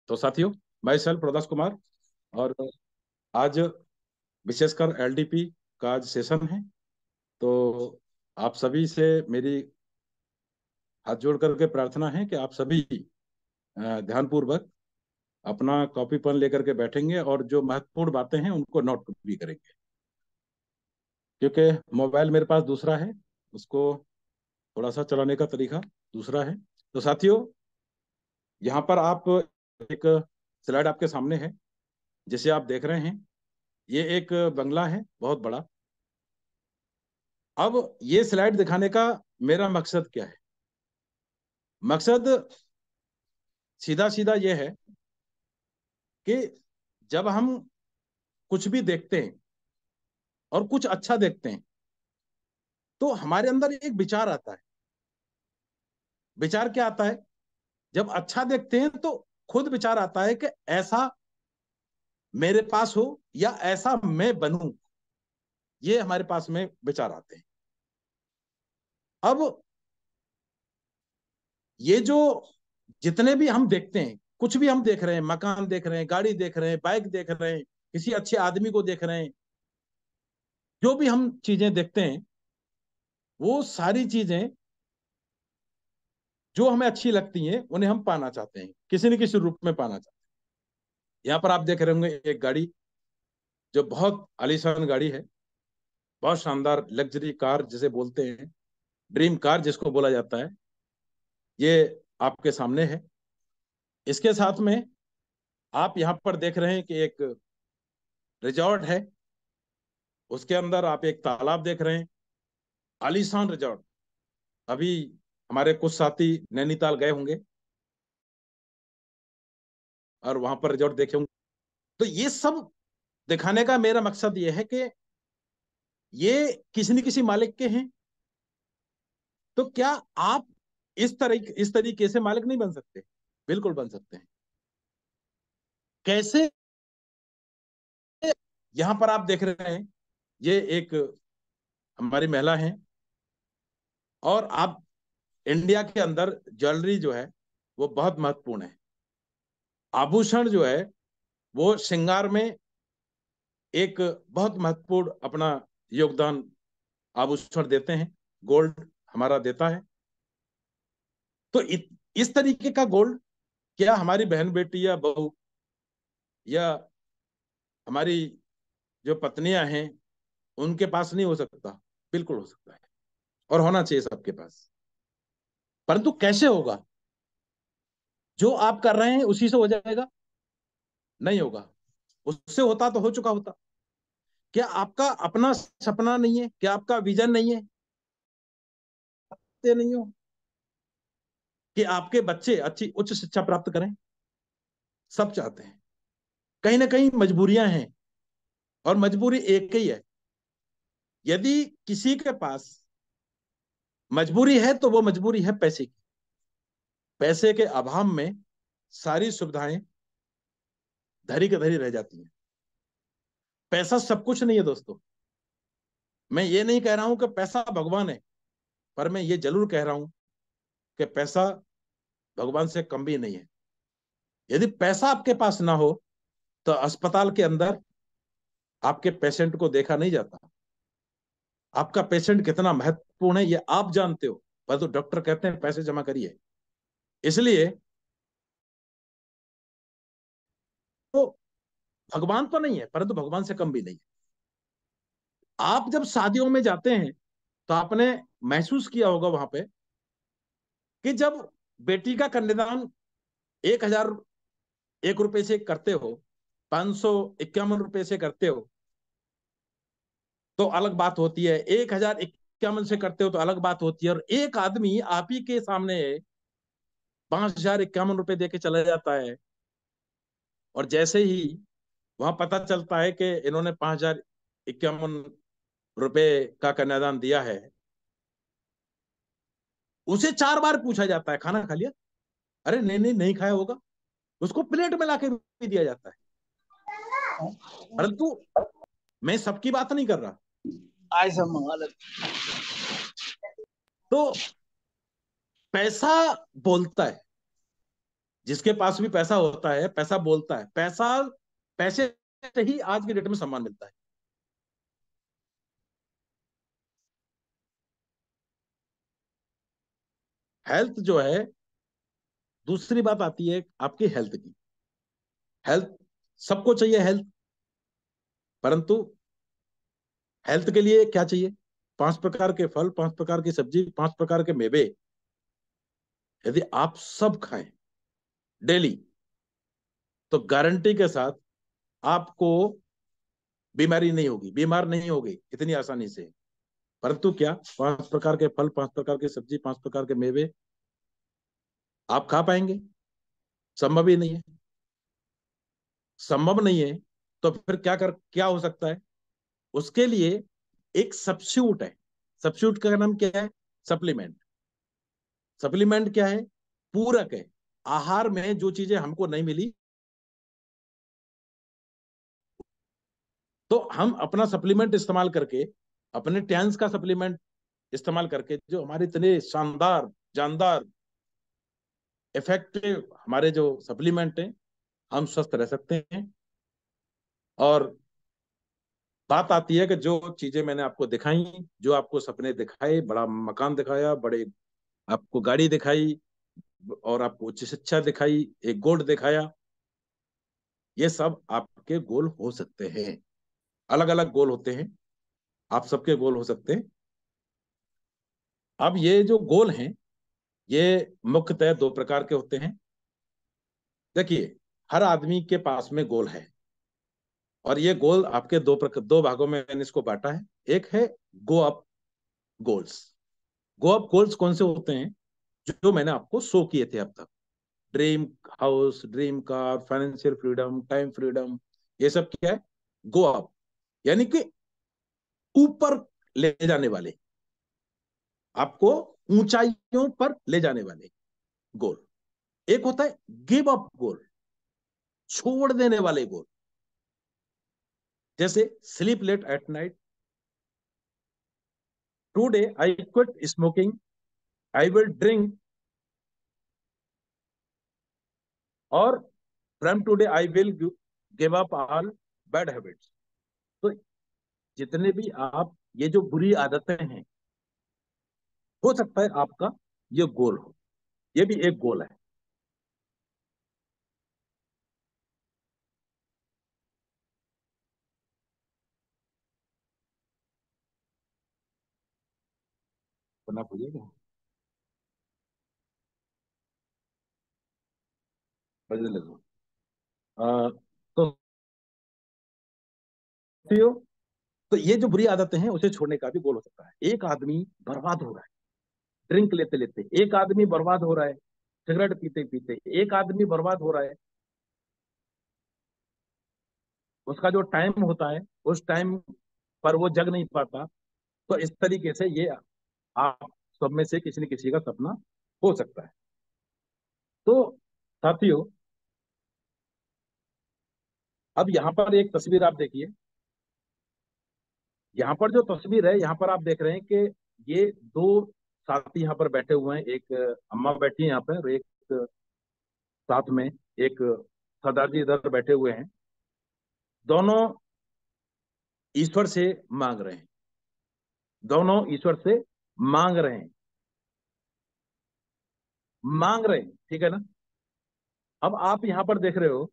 तो साथियों, मैं सेल्फ प्रदास कुमार, और आज विशेषकर एलडीपी का आज सेशन है। तो आप सभी से मेरी हाथ जोड़ करके प्रार्थना है कि आप सभी ध्यानपूर्वक अपना कॉपी पेन लेकर के बैठेंगे और जो महत्वपूर्ण बातें हैं उनको नोट भी करेंगे, क्योंकि मोबाइल मेरे पास दूसरा है, उसको थोड़ा सा चलाने का तरीका दूसरा है। तो साथियों, यहाँ पर आप एक स्लाइड आपके सामने है जिसे आप देख रहे हैं। ये एक बंगला है बहुत बड़ा। अब ये स्लाइड दिखाने का मेरा मकसद क्या है? मकसद सीधा सीधा ये है कि जब हम कुछ भी देखते हैं और कुछ अच्छा देखते हैं तो हमारे अंदर एक विचार आता है। विचार क्या आता है? जब अच्छा देखते हैं तो खुद विचार आता है कि ऐसा मेरे पास हो या ऐसा मैं बनूं। ये हमारे पास में विचार आते हैं। अब ये जो जितने भी हम देखते हैं, कुछ भी हम देख रहे हैं, मकान देख रहे हैं, गाड़ी देख रहे हैं, बाइक देख रहे हैं, किसी अच्छे आदमी को देख रहे हैं, जो भी हम चीजें देखते हैं वो सारी चीजें जो हमें अच्छी लगती हैं उन्हें हम पाना चाहते हैं, किसी न किसी रूप में पाना चाहते हैं। यहाँ पर आप देख रहे होंगे एक गाड़ी, जो बहुत आलीशान गाड़ी है, बहुत शानदार लग्जरी कार जिसे बोलते हैं, ड्रीम कार जिसको बोला जाता है, ये आपके सामने है। इसके साथ में आप यहाँ पर देख रहे हैं कि एक रिजॉर्ट है, उसके अंदर आप एक तालाब देख रहे हैं, आलीशान रिजॉर्ट। अभी हमारे कुछ साथी नैनीताल गए होंगे और वहां पर रिजॉर्ट देखे होंगे। तो ये सब दिखाने का मेरा मकसद ये है कि ये किसी न किसी मालिक के हैं। तो क्या आप इस तरीके से मालिक नहीं बन सकते? बिल्कुल बन सकते हैं। कैसे? यहां पर आप देख रहे हैं, ये एक हमारी महिला है, और आप इंडिया के अंदर ज्वेलरी जो है वो बहुत महत्वपूर्ण है। आभूषण जो है वो श्रृंगार में एक बहुत महत्वपूर्ण अपना योगदान आभूषण देते हैं। गोल्ड हमारा देता है। तो इस तरीके का गोल्ड क्या हमारी बहन बेटी या बहू या हमारी जो पत्नियां हैं उनके पास नहीं हो सकता? बिल्कुल हो सकता है, और होना चाहिए सबके पास। परंतु कैसे होगा? जो आप कर रहे हैं उसी से हो जाएगा? नहीं होगा। उससे होता तो हो चुका होता। क्या आपका अपना सपना नहीं है? क्या आपका विजन नहीं है? नहीं हो कि आपके बच्चे अच्छी उच्च शिक्षा प्राप्त करें? सब चाहते हैं। कहीं ना कहीं मजबूरियां हैं, और मजबूरी एक ही है। यदि किसी के पास मजबूरी है तो वो मजबूरी है पैसे की। पैसे के अभाव में सारी सुविधाएं धरी की धरी रह जाती हैं। पैसा सब कुछ नहीं है दोस्तों। मैं ये नहीं कह रहा हूं कि पैसा भगवान है, पर मैं ये जरूर कह रहा हूं कि पैसा भगवान से कम भी नहीं है। यदि पैसा आपके पास ना हो तो अस्पताल के अंदर आपके पेशेंट को देखा नहीं जाता। आपका पेशेंट कितना महत्वपूर्ण है ये आप जानते हो, पर तो डॉक्टर कहते हैं पैसे जमा करिए। इसलिए तो भगवान तो नहीं है, परंतु भगवान से कम भी नहीं है। आप जब शादियों में जाते हैं तो आपने महसूस किया होगा वहां पे कि जब बेटी का कन्यादान 1,001 रुपए से करते हो, 551 रुपए से करते हो तो अलग बात होती है, 1,051 से करते हो तो अलग बात होती है, और एक आदमी आप ही के सामने 5,051 रुपए दे के चला जाता है, और जैसे ही वहां पता चलता है कि इन्होंने 5,051 रुपए का कन्यादान दिया है, उसे 4 बार पूछा जाता है खाना खा लिया? अरे नहीं नहीं, नहीं खाया होगा। उसको प्लेट में लाके भी दिया जाता है। परंतु मैं सबकी बात नहीं कर रहा। आज सब मंगा ले। तो पैसा बोलता है। जिसके पास भी पैसा होता है, पैसा बोलता है, पैसे से ही आज की डेट में सम्मान मिलता है। हेल्थ जो है, दूसरी बात आती है आपकी हेल्थ की। हेल्थ, सबको चाहिए हेल्थ, परंतु हेल्थ के लिए क्या चाहिए? 5 प्रकार के फल, 5 प्रकार की सब्जी, 5 प्रकार के मेवे यदि आप सब खाएं डेली, तो गारंटी के साथ आपको बीमारी नहीं होगी, बीमार नहीं होगी इतनी आसानी से। परंतु क्या 5 प्रकार के फल, 5 प्रकार की सब्जी, 5 प्रकार के मेवे आप खा पाएंगे? संभव ही नहीं है। संभव नहीं है, तो फिर क्या हो सकता है? उसके लिए एक सब्स्टिट्यूट है। सब्स्टिट्यूट का नाम क्या है? सप्लीमेंट। सप्लीमेंट क्या है? पूरक है। आहार में जो चीजें हमको नहीं मिली, तो हम अपना सप्लीमेंट इस्तेमाल करके, अपने टैंस का सप्लीमेंट इस्तेमाल करके, जो हमारे इतने शानदार, जानदार, इफेक्टिव हमारे जो सप्लीमेंट हैं, हम स्वस्थ रह सकते हैं। और बात आती है कि जो चीजें मैंने आपको दिखाई, जो आपको सपने दिखाए, बड़ा मकान दिखाया, बड़े आपको गाड़ी दिखाई, और आपको उच्च शिक्षा दिखाई, एक गोल्ड दिखाया, ये सब आपके गोल हो सकते हैं। अलग अलग गोल होते हैं, आप सबके गोल हो सकते हैं। अब ये जो गोल हैं, ये मुख्यतः 2 प्रकार के होते हैं। देखिए, हर आदमी के पास में गोल है, और ये गोल आपके दो भागों में मैंने इसको बांटा है। एक है go up goals. Go up goals कौन से होते हैं? जो मैंने आपको शो किए थे अब तक। Dream house, dream car, financial freedom, time freedom, ये सब क्या है? गो अप, यानी कि ऊपर ले जाने वाले, आपको ऊंचाइयों पर ले जाने वाले गोल। एक होता है गिव अप गोल, छोड़ देने वाले गोल। जैसे sleep late at night, today I quit smoking, I will drink, और from today I will give up all bad habits. तो जितने भी आप, ये जो बुरी आदतें हैं, हो सकता है आपका ये गोल हो, ये भी एक गोल है। बना पूछेगा बजने लगो। तो तो ये जो बुरी आदतें हैं, उसे छोड़ने का भी गोल हो सकता है। एक आदमी बर्बाद हो रहा है ड्रिंक लेते लेते, एक आदमी बर्बाद हो रहा है सिगरेट पीते पीते, एक आदमी बर्बाद हो रहा है, उसका जो टाइम होता है उस टाइम पर वो जग नहीं पाता। तो इस तरीके से ये आप सब में से किसी न किसी का सपना हो सकता है। तो साथियों, अब यहाँ पर एक तस्वीर आप देखिए। यहाँ पर जो तस्वीर है, यहाँ पर आप देख रहे हैं कि ये दो साथी यहाँ पर बैठे हुए हैं। एक अम्मा बैठी है यहाँ पर, एक साथ में एक सरदार जी इधर बैठे हुए हैं। दोनों ईश्वर से मांग रहे हैं, दोनों ईश्वर से मांग रहे हैं, मांग रहे हैं, ठीक है ना? अब आप यहाँ पर देख रहे हो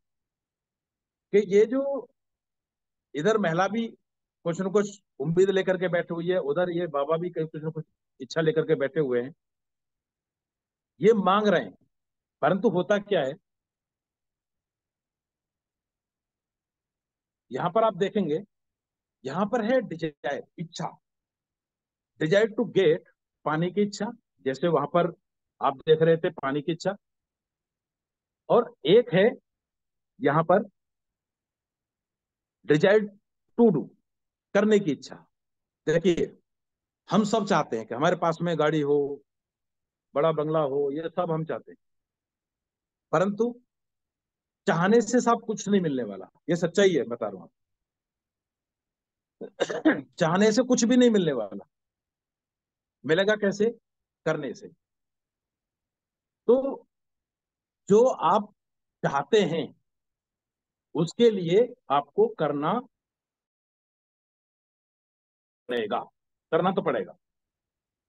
कि ये जो इधर महिला भी कुछ न कुछ उम्मीद लेकर के बैठी हुई है, उधर ये बाबा भी कहीं कुछ न कुछ इच्छा लेकर के बैठे हुए हैं। ये मांग रहे हैं, परंतु होता क्या है, यहाँ पर आप देखेंगे, यहाँ पर है डिजायर, इच्छा। डिजायर टू गेट, पाने की इच्छा, जैसे वहां पर आप देख रहे थे पानी की इच्छा। और एक है यहाँ पर डिजायर टू डू, करने की इच्छा। देखिए, हम सब चाहते हैं कि हमारे पास में गाड़ी हो, बड़ा बंगला हो, ये सब हम चाहते हैं। परंतु चाहने से सब कुछ नहीं मिलने वाला, ये सच्चाई है, बता रहा हूं। चाहने से कुछ भी नहीं मिलने वाला, मिलेगा कैसे? करने से। तो जो आप चाहते हैं उसके लिए आपको पड़ेगा करना तो पड़ेगा।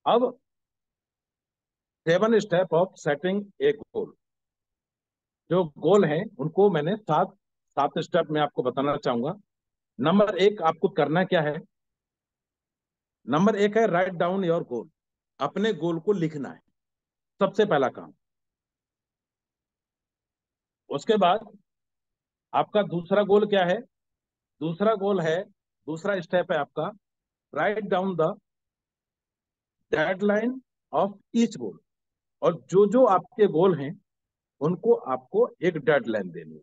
अब 7 स्टेप ऑफ सेटिंग ए गोल। जो गोल है उनको मैंने सात सात स्टेप में आपको बताना चाहूंगा। नंबर 1 आपको करना क्या है? नंबर 1 है राइट डाउन योर गोल। अपने गोल को लिखना है, सबसे पहला काम। उसके बाद आपका दूसरा गोल क्या है? दूसरा गोल है, दूसरा स्टेप है आपका, write down the deadline of each goal. और जो जो आपके गोल हैं उनको आपको एक डेडलाइन देनी है।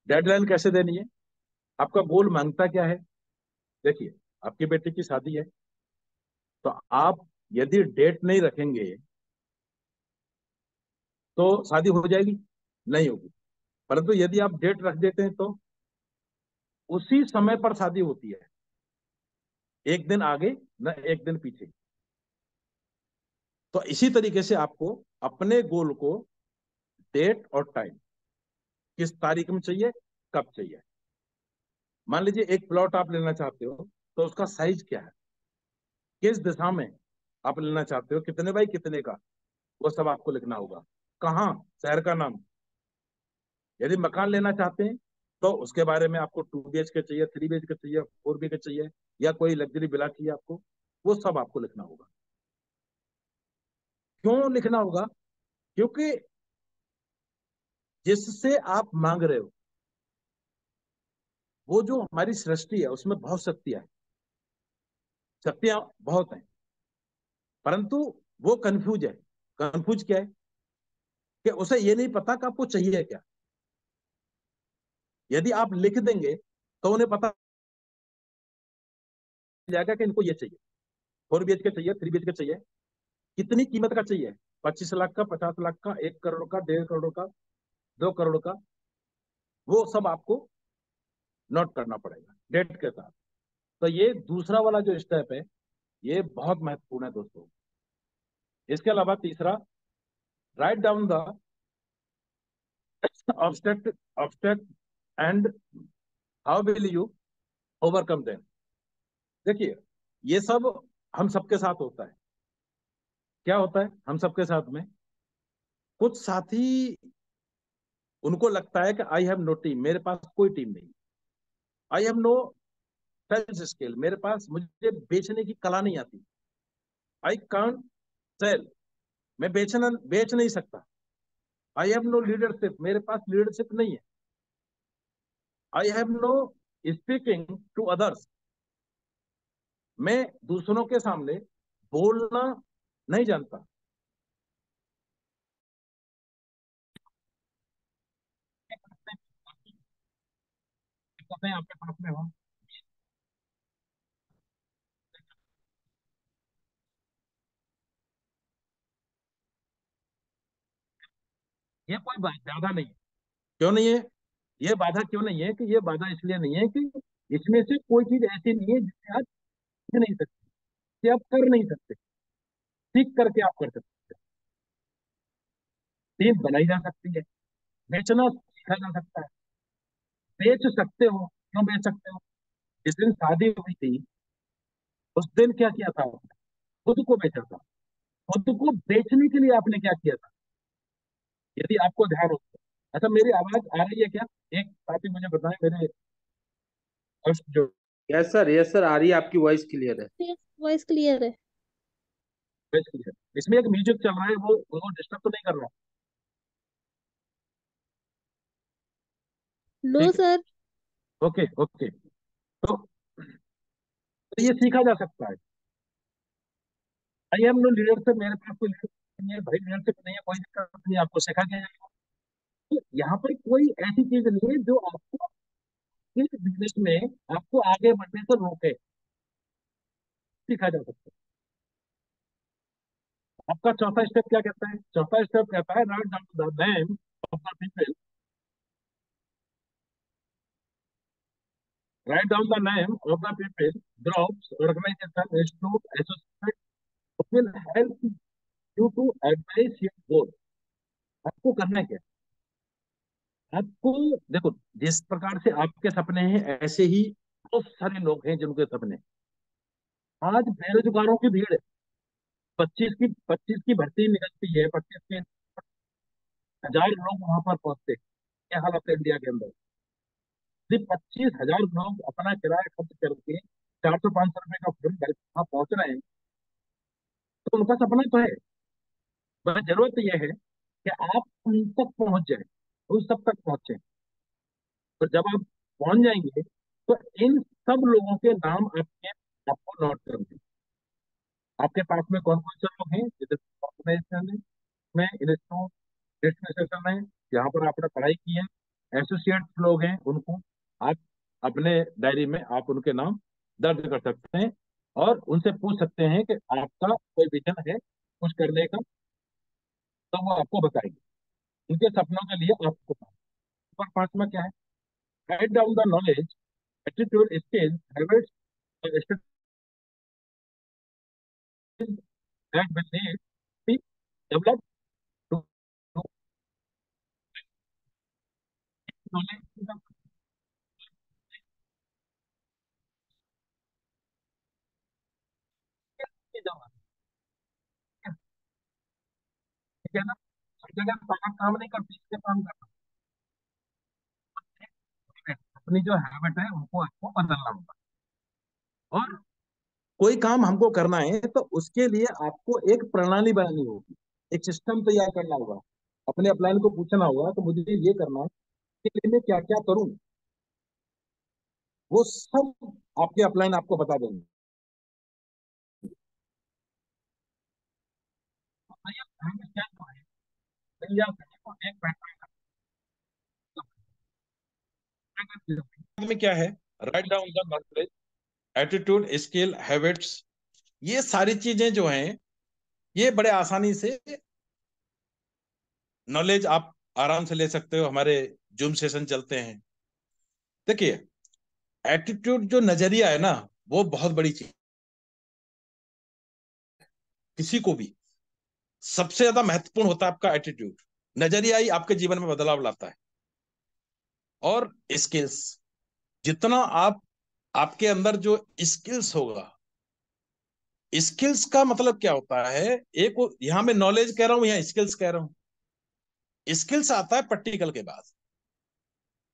डेडलाइन कैसे देनी है? आपका गोल मांगता क्या है? देखिए, आपकी बेटी की शादी है, तो आप यदि डेट नहीं रखेंगे तो शादी हो जाएगी? नहीं होगी। परंतु यदि आप डेट रख देते हैं तो उसी समय पर शादी होती है, एक दिन आगे न एक दिन पीछे। तो इसी तरीके से आपको अपने गोल को डेट और टाइम, किस तारीख में चाहिए, कब चाहिए। मान लीजिए एक प्लॉट आप लेना चाहते हो, तो उसका साइज क्या है, किस दिशा में आप लेना चाहते हो, कितने बाई कितने का, वो सब आपको लिखना होगा। कहाँ, शहर का नाम। यदि मकान लेना चाहते हैं तो उसके बारे में आपको 2 BHK चाहिए, 3 BHK चाहिए, 4 BHK चाहिए, या कोई लग्जरी विला चाहिए आपको, वो सब आपको लिखना होगा। क्यों लिखना होगा? क्योंकि जिससे आप मांग रहे हो, वो जो हमारी सृष्टि है उसमें बहुत शक्तियां है, शक्तियां बहुत हैं, परंतु वो कंफ्यूज है। कंफ्यूज क्या है? कि उसे ये नहीं पता कि आपको चाहिए क्या। यदि आप लिख देंगे तो उन्हें पता जाएगा कि इनको ये चाहिए, 4 BHK चाहिए, 3 BHK चाहिए, कितनी कीमत का चाहिए, 25 लाख का, 50 लाख का, 1 करोड़ का, 1.5 करोड़ का, 2 करोड़ का, वो सब आपको नोट करना पड़ेगा डेट के साथ। तो ये दूसरा वाला जो स्टेप है, ये बहुत महत्वपूर्ण है दोस्तों। इसके अलावा तीसरा, write down the obstacle obstacle and how will you overcome them. देखिए, ये सब हम सबके साथ होता है। क्या होता है हम सबके साथ में? कुछ साथी, उनको लगता है कि आई हैव नो टीम, मेरे पास कोई टीम नहीं, I have no sales skill, मेरे पास, मुझे बेचने की कला नहीं आती, आई कांट सेल, मैं बेच नहीं सकता, आई हैव नो लीडरशिप, मेरे पास लीडरशिप नहीं है, I have no speaking to others, मैं दूसरों के सामने बोलना नहीं जानता। आपके पास में हो, ये कोई बाधा नहीं है। क्यों नहीं है? ये बाधा क्यों नहीं है? कि ये बाधा इसलिए नहीं है कि इसमें से कोई चीज ऐसी नहीं है जिसे आप सीख नहीं सकते, जिसे आप कर नहीं सकते, सीख करके आप कर सकते हैं। टीम बनाई जा सकती है, बेचना सीखा जा सकता है, बेच सकते हो। क्यों बेच सकते हो? जिस दिन शादी हुई थी उस दिन क्या किया था आपने? खुद को बेचा था। खुद को बेचने के लिए आपने क्या किया था, यदि आपको ध्यान हो तो। अच्छा, मेरी आवाज आ रही है क्या? एक साथी मुझे बताएं, मेरे फर्स्ट जो यस सर आ रही है, आपकी वॉइस क्लियर है। वॉइस क्लियर है। बेच की है, इसमें एक म्यूजिक चल रहा है, वो डिस्टर्ब तो नहीं कर रहा? नो ठीक सर। है, ओके ओके। तो ये सीखा जा सकता है। आई एम नो लीडरशिप, मेरे पास कोई लीडरशिप नहीं है भाई, लीडरशिप नहीं है, कोई दिक्कत नहीं है, आपको सिखा दिया जाएगा। तो यहाँ पर कोई ऐसी चीज नहीं है जो आपको इस बिजनेस में आपको आगे बढ़ने से रोके, सीखा जा सकता है। आपका चौथा स्टेप क्या कहता है? चौथा स्टेप कहता है write down the name of the people, write down the name of the people, groups, organization, institute, associate will help you to advance your goal. आपको करना क्या है? आपको देखो, जिस प्रकार से आपके सपने हैं ऐसे ही बहुत सारे लोग हैं जिनके सपने। आज बेरोजगारों की भीड़ है। 25 की भर्ती निकलती है, 25 के 1000 लोग वहां पर पहुंचते हैं। क्या हालत है इंडिया के अंदर? सिर्फ 25,000 लोग अपना किराया खर्च करके 400 500 रुपए का फॉर्म भर के वहां पहुंच रहे हैं। तो उनका सपना तो है, बस जरूरत यह है कि आप उन तक पहुंच जाए, उन सब तक पहुंचे। तो जब आप पहुंच जाएंगे तो इन सब लोगों के नाम आपको नोट करने हैं। आपके पास में कौन कौन से लोग हैं जिधर ऑर्गेनाइजेशन में, इंस्टीट्यूट एडमिनिस्ट्रेशन है, यहाँ पर आपने पढ़ाई की है, एसोसिएट लोग हैं, उनको आप अपने डायरी में आप उनके नाम दर्ज कर सकते हैं और उनसे पूछ सकते हैं कि आपका कोई विजन है कुछ करने का, तो वो आपको बताएंगे। उनके सपनों के लिए आपको नंबर 5 में क्या है? Write down the knowledge, attitude, skills, habits और strategies that will need be developed to knowledge. ठीक है ना? हर जगह ताकत काम नहीं करती, इससे काम करना है। अपनी जो हैबिट है उनको आपको बदलना होगा। और कोई काम हमको करना है तो उसके लिए आपको एक प्रणाली बनानी होगी, एक सिस्टम तैयार करना होगा। अपने अपलाइन को पूछना होगा तो मुझे ये करना है, इसके लिए मैं क्या क्या करूं। वो सब आपके अपलाइन आपको बता देंगे। भैया हमें क्या तो है, भैया को एक पैटर्न में क्या है? Write down the knowledge, attitude, skill, habits, ये सारी चीजें जो हैं ये बड़े आसानी से नॉलेज आप आराम से ले सकते हो। हमारे जूम सेशन चलते हैं। देखिए, एटीट्यूड जो नजरिया है ना, वो बहुत बड़ी चीज। किसी को भी सबसे ज्यादा महत्वपूर्ण होता है आपका एटीट्यूड। नजरिया ही आपके जीवन में बदलाव लाता है। और स्किल्स, जितना आप आपके अंदर जो स्किल्स होगा, स्किल्स का मतलब क्या होता है? एक यहां मैं नॉलेज कह रहा हूं, यहाँ स्किल्स कह रहा हूं। स्किल्स आता है प्रैक्टिकल के बाद,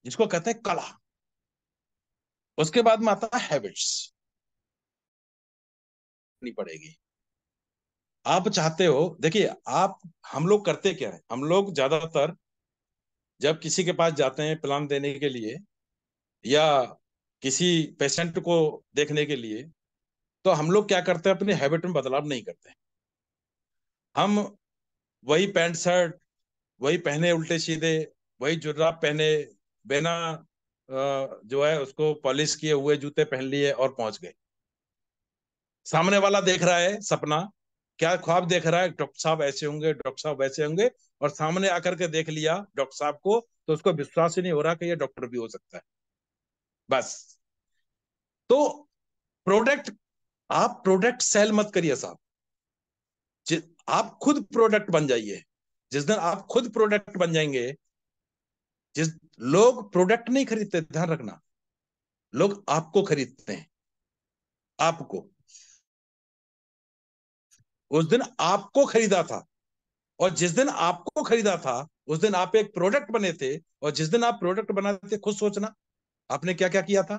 जिसको कहते हैं कला। उसके बाद में आता है हैबिट्स, नहीं पड़ेगी। आप चाहते हो, देखिए आप, हम लोग करते क्या है, हम लोग ज्यादातर जब किसी के पास जाते हैं प्लान देने के लिए या किसी पेशेंट को देखने के लिए, तो हम लोग क्या करते हैं? अपनी हैबिट में बदलाव नहीं करते। हम वही पैंट शर्ट, वही पहने उल्टे सीधे, वही जुर्राब पहने, बिना जो है उसको पॉलिश किए हुए जूते पहन लिए और पहुंच गए। सामने वाला देख रहा है सपना, क्या ख्वाब देख रहा है, डॉक्टर साहब ऐसे होंगे, डॉक्टर साहब वैसे होंगे, और सामने आकर के देख लिया डॉक्टर साहब को तो उसको विश्वास ही नहीं हो रहा कि ये डॉक्टर भी हो सकता है। बस। तो प्रोडक्ट, आप प्रोडक्ट सेल मत करिए साहब। आप खुद प्रोडक्ट बन जाइए। जिस दिन आप खुद प्रोडक्ट बन जाएंगे, जिस लोग प्रोडक्ट नहीं खरीदते, ध्यान रखना, लोग आपको खरीदते हैं। आपको, उस दिन आपको खरीदा था, और जिस दिन आपको खरीदा था उस दिन आप एक प्रोडक्ट बने थे। और जिस दिन आप प्रोडक्ट बनाते थे, खुद सोचना आपने क्या क्या किया था,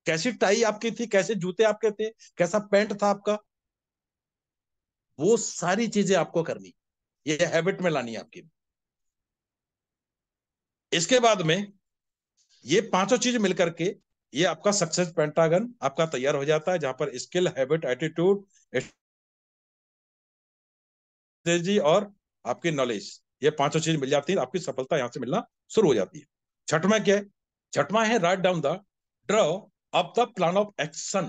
कैसी टाई आपकी थी, कैसे जूते आपके थे, कैसा पैंट था आपका। वो सारी चीजें आपको करनी, ये हैबिट में लानी है आपकी। इसके बाद में ये पांचों चीज मिलकर के ये आपका सक्सेस पेंटागन आपका तैयार हो जाता है, जहां पर स्किल, हैबिट, एटीट्यूड, स्ट्रेटजी और आपकी नॉलेज, ये पांचों चीज मिल जाती है, आपकी सफलता यहां से मिलना शुरू हो जाती है। छठवां क्या है? छठवां है write down the, draw up the plan of action.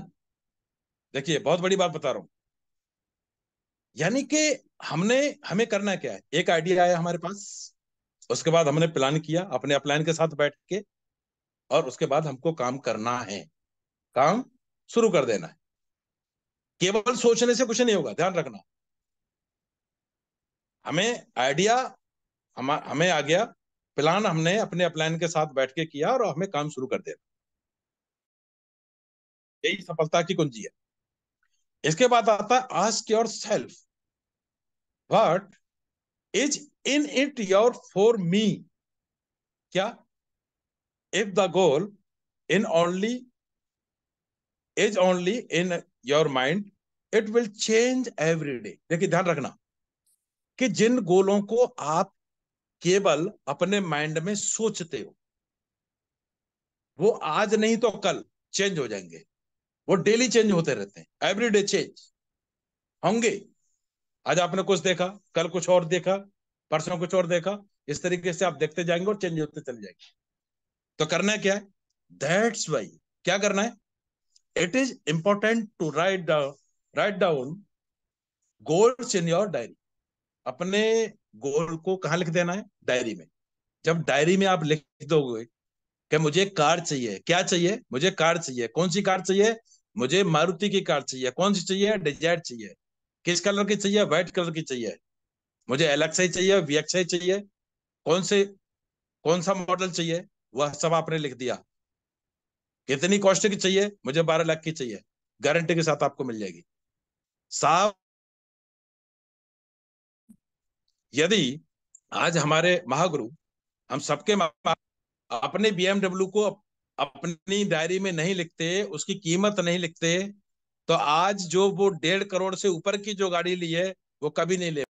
देखिए बहुत बड़ी बात बता रहा हूं। यानी कि हमने हमें करना क्या है? एक आइडिया आया हमारे पास, उसके बाद हमने प्लान किया अपने अपलाइन के साथ बैठ के, और उसके बाद हमको काम करना है, काम शुरू कर देना है। केवल सोचने से कुछ नहीं होगा, ध्यान रखना। हमें आइडिया हमें आ गया प्लान, हमने अपने प्लान के साथ बैठ के किया और हमें काम शुरू कर दिया। यही सफलता की कुंजी है। इसके बाद आता है ask yourself what is in it your for me. क्या? If the goal in only is only in your mind it will change every day. देखिए ध्यान रखना कि जिन गोलों को आप केवल अपने माइंड में सोचते हो वो आज नहीं तो कल चेंज हो जाएंगे। वो डेली चेंज होते रहते हैं, एवरी डे चेंज होंगे। आज आपने कुछ देखा, कल कुछ और देखा, परसों कुछ और देखा। इस तरीके से आप देखते जाएंगे और चेंज होते चले जाएंगे। तो करना है क्या है? दैट्स वाई क्या करना है? It is important to write down goals in your diary. अपने गोल को कहाँ लिख देना है? डायरी में। जब डायरी में आप लिख दोगे कि मुझे कार चाहिए, क्या चाहिए? मुझे कार चाहिए। कौन सी कार चाहिए? मुझे मारुति की कार चाहिए। कौन सी चाहिए? डिजायर चाहिए। किस कलर की चाहिए? व्हाइट कलर की चाहिए। मुझे एलएक्सआई चाहिए, वीएक्सआई चाहिए। कौन से कौन सा मॉडल चाहिए? वह सब आपने लिख दिया। कितनी कॉस्ट की चाहिए? मुझे 12 लाख की चाहिए। गारंटी के साथ आपको मिल जाएगी साहब। यदि आज हमारे महागुरु हम सबके अपने बीएमडब्ल्यू को अपनी डायरी में नहीं लिखते, उसकी कीमत नहीं लिखते, तो आज जो वो 1.5 करोड़ से ऊपर की जो गाड़ी ली है वो कभी नहीं ले